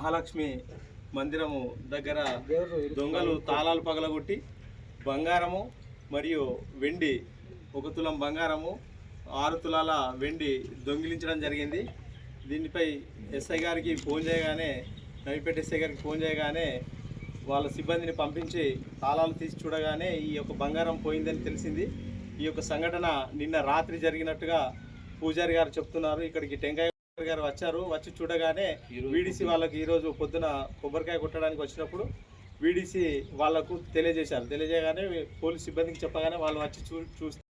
మహాలక్ష్మి మందిరము దగ్గర దొంగలు తాళాలు పగలగొట్టి బంగారము మరియు వెండి 1 తులం బంగారము 6 తులాల వెండి దొంగిలించడం జరిగింది. దీనిపై ఎస్ఐ గారికి ఫోన్ చేయగానే, నవిపేట ఎస్ఐ గారికి ఫోన్ చేయగానే వాళ్ళ సిబ్బందిని పంపించి తాళాలు తీసి చూడగానే ఈ యొక్క బంగారం పోయిందని తెలిసింది. ఈ యొక్క సంఘటన నిన్న రాత్రి జరిగినట్టుగా పూజారి గారు చెప్తున్నారు. ఇక్కడికి టెంకాయ గారు వచ్చారు. వచ్చి చూడగానే వీడీసీ వాళ్ళకి ఈరోజు పొద్దున కొబ్బరికాయ కొట్టడానికి వచ్చినప్పుడు వీడీసీ వాళ్లకు తెలియజేశారు. తెలియజేయగానే పోలీస్ సిబ్బందికి చెప్పగానే వాళ్ళు వచ్చి చూస్తే